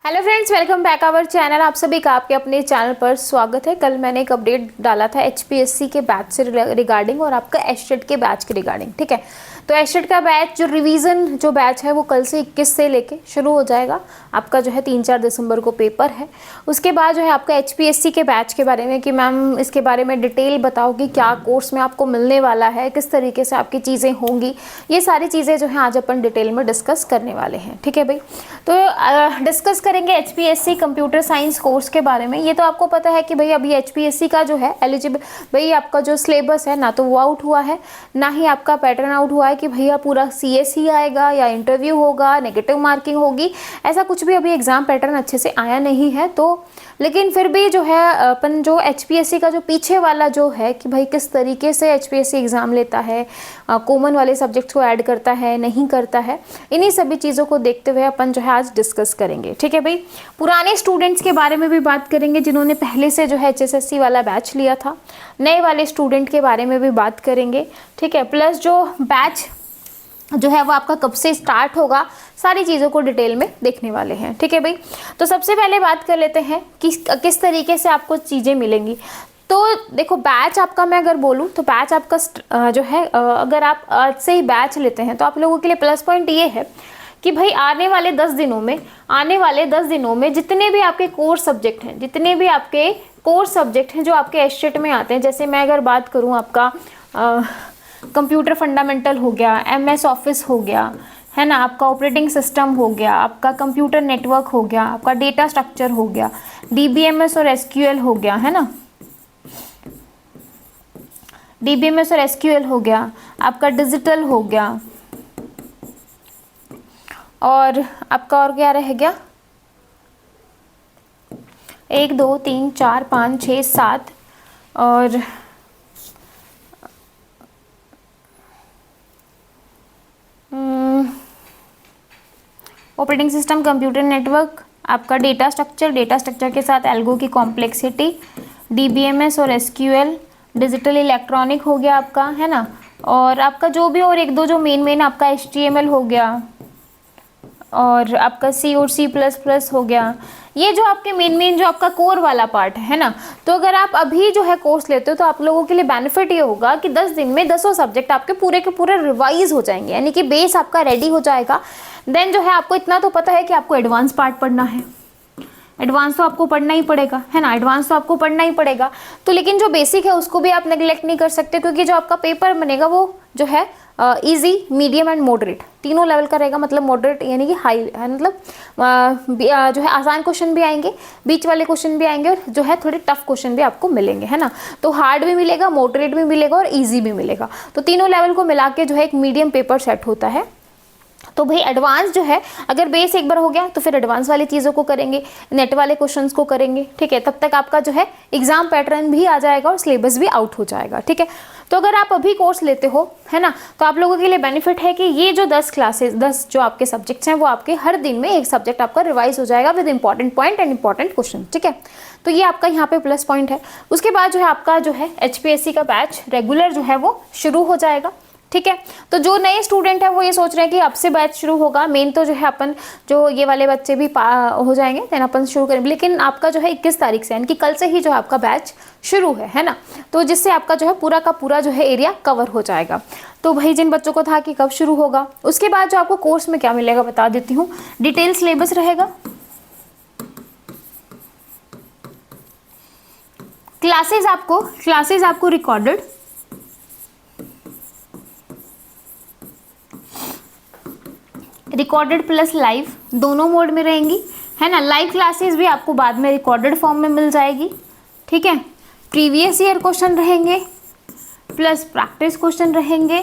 Hello friends, welcome back our channel. आप सभी का आपके अपने चैनल पर स्वागत है। कल मैंने एक अपडेट डाला था एचपीएससी के बैच से रिगार्डिंग और आपका एचटेट के बैच के रिगार्डिंग। ठीक है, तो एचटेट का बैच जो रिवीजन जो बैच है वो कल से 21 से लेके शुरू हो जाएगा। आपका जो है 3-4 दिसंबर को पेपर है। उसके बाद जो है आपका एचपीएससी के बैच के बारे में कि मैम इसके बारे में डिटेल बताओ कि क्या कोर्स में आपको मिलने वाला है, किस तरीके से आपकी चीज़ें होंगी। ये सारी चीज़ें जो है आज अपन डिटेल में डिस्कस करने वाले हैं। ठीक है भाई, तो डिस्कस करेंगे एचपीएससी कंप्यूटर साइंस कोर्स के बारे में। ये तो आपको पता है कि भाई अभी एचपीएससी का जो है एलिजिबल भाई आपका जो सिलेबस है ना तो वो आउट हुआ है, ना ही आपका पैटर्न आउट हुआ है कि भैया पूरा सीएस ही आएगा या इंटरव्यू होगा, नेगेटिव मार्किंग होगी। ऐसा कुछ भी अभी एग्जाम पैटर्न अच्छे से आया नहीं है। तो लेकिन फिर भी जो है अपन जो एचपीएससी का जो पीछे वाला जो है कि भाई किस तरीके से एचपीएससी एग्ज़ाम लेता है, कॉमन वाले सब्जेक्ट्स को ऐड करता है नहीं करता है, इन्हीं सभी चीज़ों को देखते हुए अपन जो है आज डिस्कस करेंगे। ठीक है भाई, पुराने स्टूडेंट्स के बारे में भी बात करेंगे जिन्होंने पहले से जो है एचएसएससी वाला बैच लिया था, नए वाले स्टूडेंट के बारे में भी बात करेंगे। ठीक है, प्लस जो बैच जो है वो आपका कब से स्टार्ट होगा, सारी चीज़ों को डिटेल में देखने वाले हैं। ठीक है भाई, तो सबसे पहले बात कर लेते हैं कि किस तरीके से आपको चीज़ें मिलेंगी। तो देखो, बैच आपका मैं अगर बोलूँ तो बैच आपका जो है अगर आप आज से ही बैच लेते हैं तो आप लोगों के लिए प्लस पॉइंट ये है कि भाई आने वाले 10 दिनों में जितने भी आपके कोर सब्जेक्ट हैं, जो आपके एचटेट में आते हैं, जैसे मैं अगर बात करूँ आपका कंप्यूटर फंडामेंटल हो गया, एमएस ऑफिस हो गया, है ना, आपका ऑपरेटिंग सिस्टम हो गया, आपका कंप्यूटर नेटवर्क हो गया, आपका डेटा स्ट्रक्चर हो गया, डीबीएमएस और एसक्यूएल हो गया, है ना, डीबीएमएस और एसक्यूएल हो गया, आपका डिजिटल हो गया, और आपका और क्या रह गया, 1 2 3 4 5 6 7 और ऑपरेटिंग सिस्टम, कंप्यूटर नेटवर्क, आपका डेटा स्ट्रक्चर के साथ एल्गो की कॉम्प्लेक्सिटी, डीबीएमएस और एसक्यूएल, डिजिटल इलेक्ट्रॉनिक हो गया आपका, है ना, और आपका जो भी और 1-2 जो मेन आपका एचटीएमएल हो गया और आपका सी और C++ हो गया। ये जो आपके मेन जो आपका कोर वाला पार्ट है ना, तो अगर आप अभी जो है कोर्स लेते हो तो आप लोगों के लिए बेनिफिट ये होगा कि 10 दिन में 10 सब्जेक्ट आपके पूरे के पूरे रिवाइज हो जाएंगे, यानी कि बेस आपका रेडी हो जाएगा। देन जो है आपको इतना तो पता है कि आपको एडवांस पार्ट पढ़ना है, एडवांस तो आपको पढ़ना ही पड़ेगा, है ना, एडवांस तो आपको पढ़ना ही पड़ेगा। तो लेकिन जो बेसिक है उसको भी आप नेग्लेक्ट नहीं कर सकते, क्योंकि जो आपका पेपर बनेगा वो जो है इजी, मीडियम एंड मॉडरेट तीनों लेवल का रहेगा। मतलब मॉडरेट यानी कि हाई है, मतलब जो है आसान क्वेश्चन भी आएंगे, बीच वाले क्वेश्चन भी आएंगे, और जो है थोड़े टफ क्वेश्चन भी आपको मिलेंगे, है ना। तो हार्ड भी मिलेगा, मॉडरेट भी मिलेगा और ईजी भी मिलेगा। तो तीनों लेवल को मिला के जो है एक मीडियम पेपर सेट होता है। तो भाई एडवांस जो है अगर बेस एक बार हो गया तो फिर एडवांस वाली चीज़ों को करेंगे, नेट वाले क्वेश्चंस को करेंगे। ठीक है, तब तक आपका जो है एग्जाम पैटर्न भी आ जाएगा और सिलेबस भी आउट हो जाएगा। ठीक है, तो अगर आप अभी कोर्स लेते हो, है ना, तो आप लोगों के लिए बेनिफिट है कि ये जो 10 जो आपके सब्जेक्ट्स हैं वो आपके हर दिन में एक सब्जेक्ट आपका रिवाइज हो जाएगा with important point and important question. ठीक है, तो ये आपका यहाँ पे प्लस पॉइंट है। उसके बाद जो है आपका जो है एचपीएससी का बैच रेगुलर जो है वो शुरू हो जाएगा। ठीक है, तो जो नए स्टूडेंट है वो ये सोच रहे हैं कि अब से बैच शुरू होगा, मेन तो जो है अपन जो ये वाले बच्चे भी हो जाएंगे, देन अपन शुरू करेंगे। लेकिन आपका जो है 21 तारीख से यानी कि कल से ही जो आपका बैच शुरू है ना, तो जिससे आपका जो है पूरा का पूरा जो है एरिया कवर हो जाएगा। तो भाई जिन बच्चों को था कि कब शुरू होगा, उसके बाद जो आपको कोर्स में क्या मिलेगा बता देती हूँ। डिटेल सिलेबस रहेगा, क्लासेज आपको रिकॉर्डेड प्लस लाइव दोनों मोड में रहेंगी, है ना। लाइव क्लासेस भी आपको बाद में रिकॉर्डेड फॉर्म में मिल जाएगी। ठीक है, प्रीवियस ईयर क्वेश्चन रहेंगे प्लस प्रैक्टिस क्वेश्चन रहेंगे,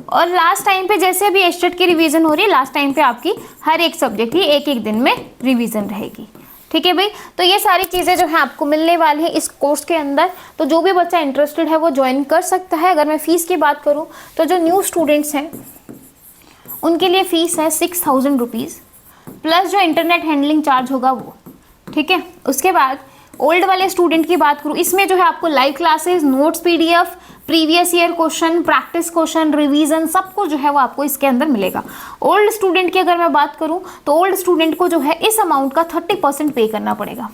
और लास्ट टाइम पे जैसे अभी एचटेट की रिवीजन हो रही है, लास्ट टाइम पे आपकी हर एक सब्जेक्ट की एक दिन में रिवीजन रहेगी। ठीक है भाई, तो ये सारी चीज़ें जो है आपको मिलने वाली है इस कोर्स के अंदर। तो जो भी बच्चा इंटरेस्टेड है वो ज्वाइन कर सकता है। अगर मैं फ़ीस की बात करूँ तो जो न्यू स्टूडेंट्स हैं उनके लिए फ़ीस है 6000 रुपीज़ प्लस जो इंटरनेट हैंडलिंग चार्ज होगा वो। ठीक है, उसके बाद ओल्ड वाले स्टूडेंट की बात करूँ, इसमें जो है आपको live classes, notes, PDF previous year question, practice question, revision, सब कुछ जो है वो आपको इसके अंदर मिलेगा। ओल्ड स्टूडेंट की अगर मैं बात करूं तो ओल्ड स्टूडेंट को जो है इस अमाउंट का 30% पे करना पड़ेगा।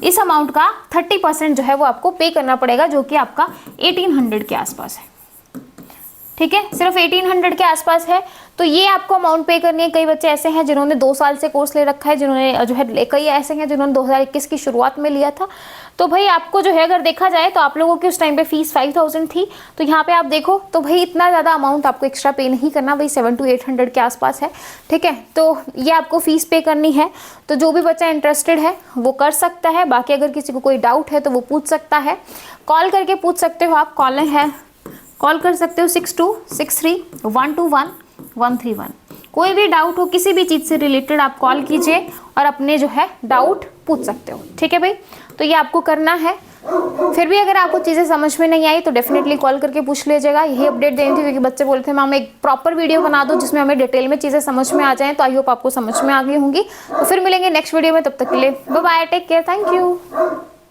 इस अमाउंट का 30% जो है वो आपको पे करना पड़ेगा, जो कि आपका 1800 के आसपास है। ठीक है, सिर्फ 1800 के आसपास है। तो ये आपको अमाउंट पे करनी है। कई बच्चे ऐसे हैं जिन्होंने 2 साल से कोर्स ले रखा है, जिन्होंने जो है, कई ऐसे हैं जिन्होंने 2021 की शुरुआत में लिया था। तो भाई आपको जो है अगर देखा जाए तो आप लोगों की उस टाइम पे फीस 5000 थी। तो यहाँ पे आप देखो तो भाई इतना ज़्यादा अमाउंट आपको एक्स्ट्रा पे नहीं करना, वही 700 to 800 के आसपास है। ठीक है, तो ये आपको फीस पे करनी है। तो जो भी बच्चा इंटरेस्टेड है वो कर सकता है। बाकी अगर किसी को कोई डाउट है तो वो पूछ सकता है, कॉल करके पूछ सकते हो आप। कॉल कर सकते हो 6263121131। कोई भी डाउट हो किसी भी चीज़ से रिलेटेड आप कॉल कीजिए और अपने जो है डाउट पूछ सकते हो। ठीक है भाई, तो ये आपको करना है। फिर भी अगर आपको चीज़ें समझ में नहीं आई तो डेफिनेटली कॉल करके पूछ लीजिएगा। यही अपडेट देनी थी क्योंकि बच्चे बोलते हैं मैम एक प्रॉपर वीडियो बना दो जिसमें हमें डिटेल में चीज़ें समझ में आ जाएं। तो आई होप आपको समझ में आ गई होंगी। तो फिर मिलेंगे नेक्स्ट वीडियो में, तब तक के लिए bye bye, take care, thank you.